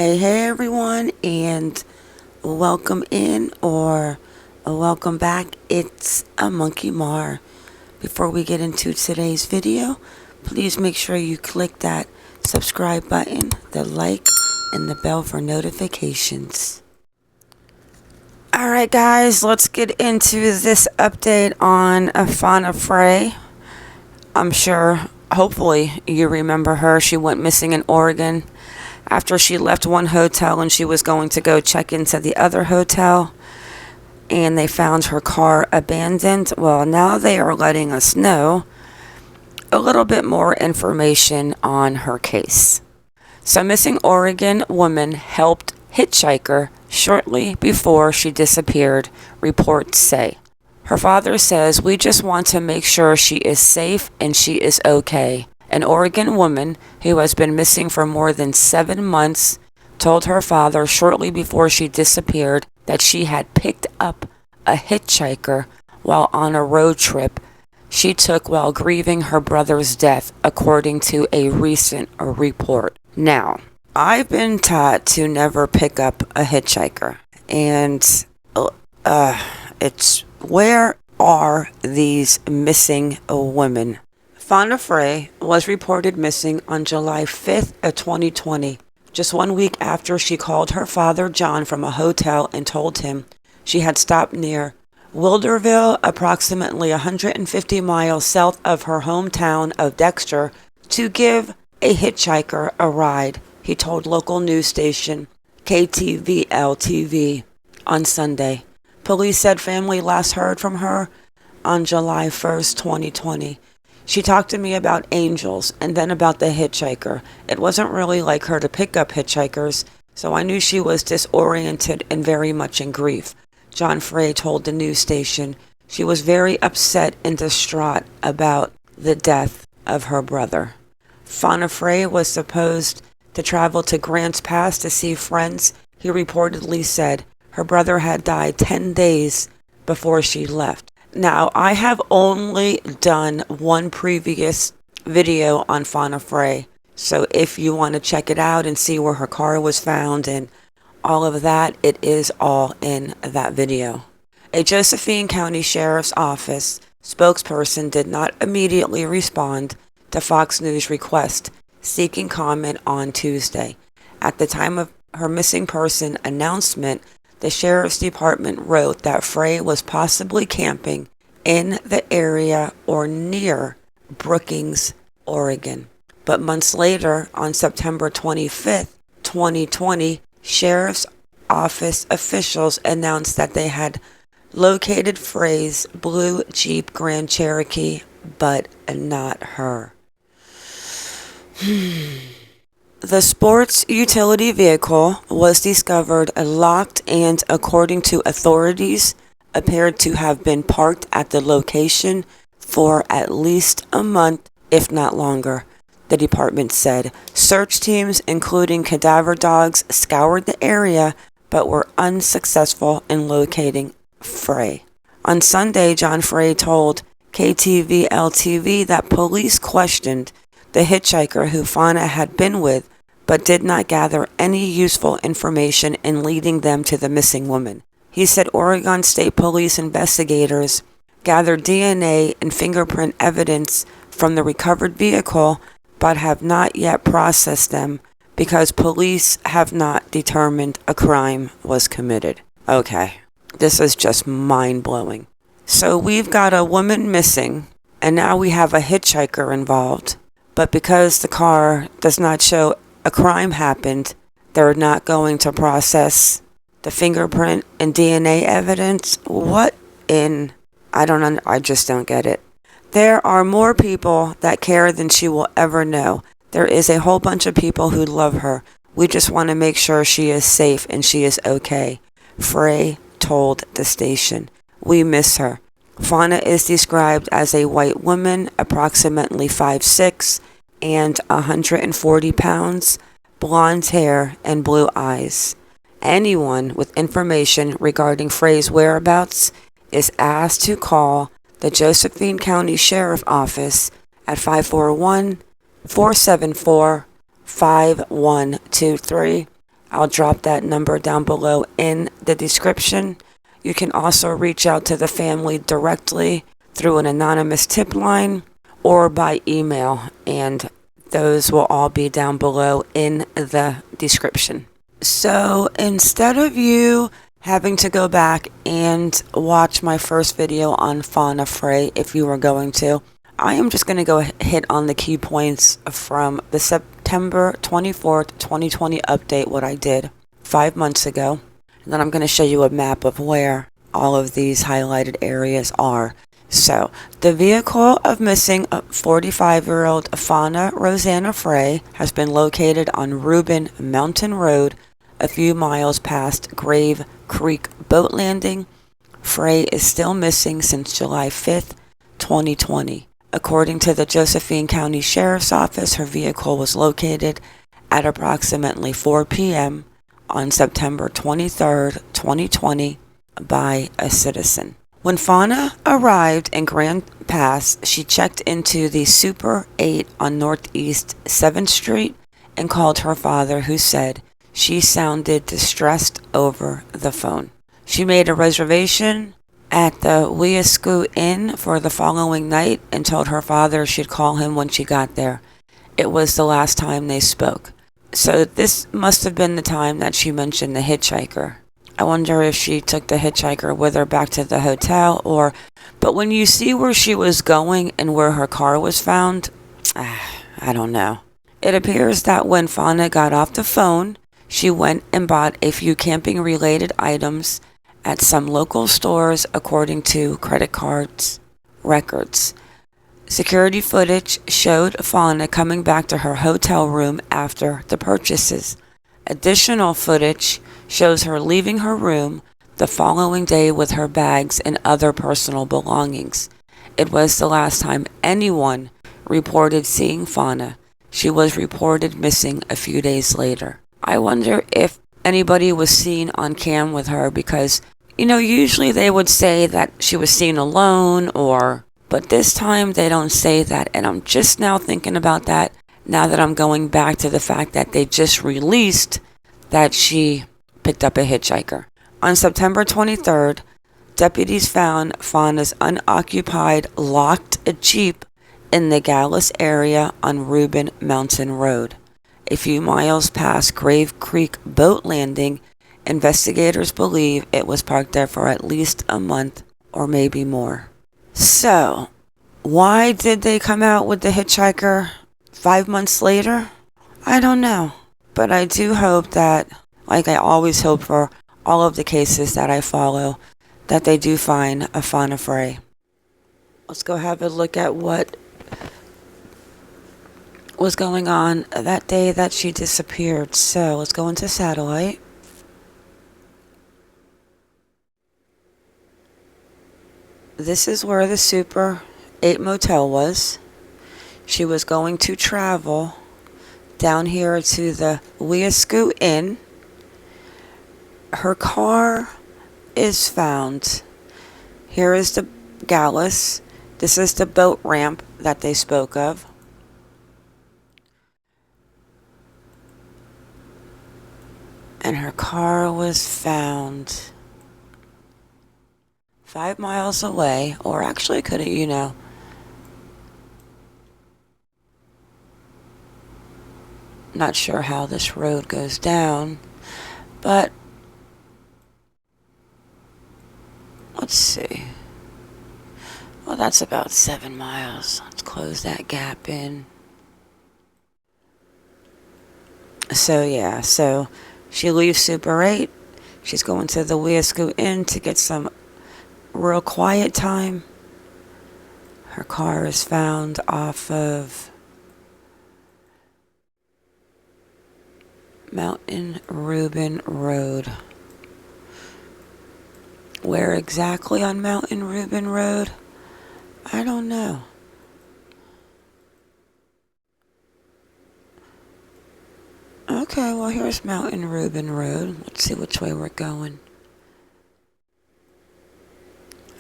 Hey everyone, and welcome in or welcome back. It's a Monkey Mar. Before we get into today's video, please make sure you click that subscribe button, the like, and the bell for notifications. Alright guys, let's get into this update on Fauna Frey. I'm sure, hopefully, you remember her. She went missing in Oregon after she left one hotel and she was going to go check into the other hotel, and they found her car abandoned. Well, now they are letting us know a little bit more information on her case. So, missing Oregon woman helped hitchhiker shortly before she disappeared, reports say. Her father says, "We just want to make sure she is safe and she is okay." An Oregon woman who has been missing for more than 7 months told her father shortly before she disappeared that she had picked up a hitchhiker while on a road trip she took while grieving her brother's death, according to a recent report. Now, I've been taught to never pick up a hitchhiker, and it's where are these missing women? Fauna Frey was reported missing on July 5th of 2020, just 1 week after she called her father John from a hotel and told him she had stopped near Wilderville, approximately 150 miles south of her hometown of Dexter, to give a hitchhiker a ride, he told local news station KTVL-TV on Sunday. Police said family last heard from her on July 1st, 2020. "She talked to me about angels and then about the hitchhiker. It wasn't really like her to pick up hitchhikers, so I knew she was disoriented and very much in grief," John Frey told the news station. She was very upset and distraught about the death of her brother. Fauna Frey was supposed to travel to Grants Pass to see friends. He reportedly said her brother had died 10 days before she left. Now, I have only done one previous video on Fauna Frey, so if you want to check it out and see where her car was found and all of that, it is all in that video. A Josephine County Sheriff's Office spokesperson did not immediately respond to Fox News' request seeking comment on Tuesday. At the time of her missing person announcement, the Sheriff's Department wrote that Frey was possibly camping in the area or near Brookings, Oregon. But months later, on September 25th, 2020, Sheriff's Office officials announced that they had located Frey's blue Jeep Grand Cherokee, but not her. The sports utility vehicle was discovered locked and, according to authorities, appeared to have been parked at the location for at least a month, if not longer, the department said. Search teams, including cadaver dogs, scoured the area but were unsuccessful in locating Frey. On Sunday, John Frey told KTVL-TV that police questioned the hitchhiker who Fauna had been with, but did not gather any useful information in leading them to the missing woman. He said Oregon State Police investigators gathered DNA and fingerprint evidence from the recovered vehicle, but have not yet processed them because police have not determined a crime was committed. Okay, this is just mind-blowing. So we've got a woman missing, and now we have a hitchhiker involved. But because the car does not show a crime happened, they're not going to process the fingerprint and DNA evidence. What in? I just don't get it. There are more people that care than she will ever know. There is a whole bunch of people who love her. We just want to make sure she is safe and she is okay, Frey told the station. We miss her. Fauna is described as a white woman, approximately 5'6", and 140 pounds, blonde hair, and blue eyes. Anyone with information regarding Frey's whereabouts is asked to call the Josephine County Sheriff's Office at 541-474-5123 I'll drop that number down below in the description. You can also reach out to the family directly through an anonymous tip line or by email, and those will all be down below in the description. So instead of you having to go back and watch my first video on Fauna Frey, if you were going to, I am just going to go hit on the key points from the September 24th, 2020 update, what I did 5 months ago. And then I'm going to show you a map of where all of these highlighted areas are. So, the vehicle of missing 45-year-old Fauna Rosanna Frey has been located on Reuben Mountain Road, a few miles past Grave Creek Boat Landing. Frey is still missing since July 5th, 2020. According to the Josephine County Sheriff's Office, her vehicle was located at approximately 4 p.m. on September 23rd, 2020 by a citizen. When Fauna arrived in Grand Pass, she checked into the Super 8 on Northeast 7th Street and called her father, who said she sounded distressed over the phone. She made a reservation at the Weasco Inn for the following night and told her father she'd call him when she got there. It was the last time they spoke. So this must have been the time that she mentioned the hitchhiker. I wonder if she took the hitchhiker with her back to the hotel, but when you see where she was going and where her car was found, I don't know. It appears that when Fauna got off the phone, she went and bought a few camping-related items at some local stores, according to credit cards records. Security footage showed Fauna coming back to her hotel room after the purchases. Additional footage shows her leaving her room the following day with her bags and other personal belongings. It was the last time anyone reported seeing Fauna. She was reported missing a few days later. I wonder if anybody was seen on cam with her, because, usually they would say that she was seen alone, but this time they don't say that, and I'm just now thinking about that now that I'm going back to the fact that they just released that she picked up a hitchhiker. On September 23rd, deputies found Fauna's unoccupied locked Jeep in the Gallus area on Reuben Mountain Road. A few miles past Grave Creek Boat Landing, investigators believe it was parked there for at least a month or maybe more. So, why did they come out with the hitchhiker 5 months later? I don't know. But I do hope that, like I always hope for all of the cases that I follow, that they do find a Fauna Frey. Let's go have a look at what was going on that day that she disappeared. So let's go into satellite. This is where the Super 8 motel was. She was going to travel down here to the Weasco Inn. Her car is found. Here is the Gallus. This is the boat ramp that they spoke of. And her car was found 5 miles away, or actually it could have, not sure how this road goes down, but let's see. Well, that's about 7 miles. Let's close that gap in. So yeah, so she leaves Super 8. She's going to the Weasco Inn to get some real quiet time. Her car is found off of Mountain Reuben Road. Where exactly on Mountain Reuben Road? I don't know. Okay, well, here's Mountain Reuben Road. Let's see which way we're going.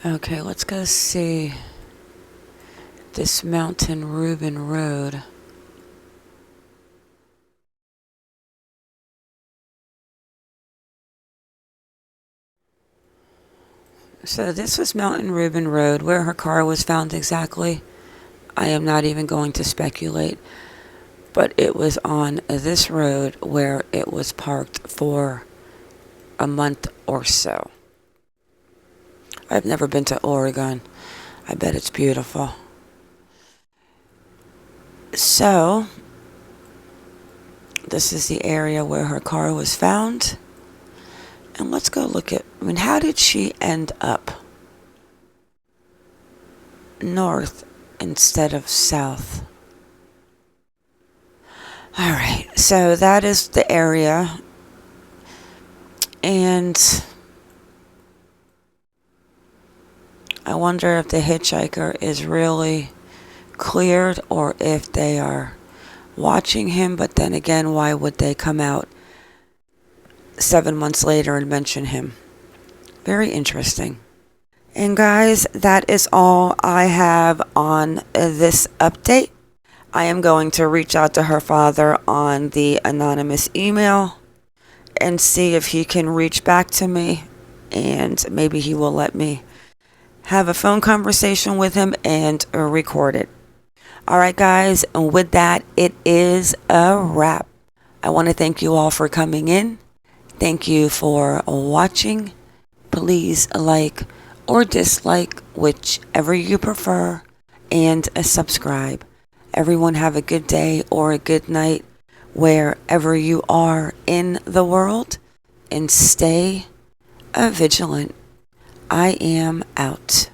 Okay, let's go see this Mountain Reuben Road. So this was Mountain Reuben Road, where her car was found exactly. I am not even going to speculate, but it was on this road where it was parked for a month or so. I've never been to Oregon. I bet it's beautiful. So, this is the area where her car was found. And let's go look at, how did she end up north instead of south? Alright, so that is the area. And I wonder if the hitchhiker is really cleared or if they are watching him. But then again, why would they come out 7 months later and mention him? Very interesting. And guys, that is all I have on this update. I am going to reach out to her father on the anonymous email and see if he can reach back to me, and maybe he will let me have a phone conversation with him and record it. Alright guys, and with that, it is a wrap. I want to thank you all for coming in. Thank you for watching. Please like or dislike, whichever you prefer, and subscribe. Everyone have a good day or a good night wherever you are in the world, and stay vigilant. I am out.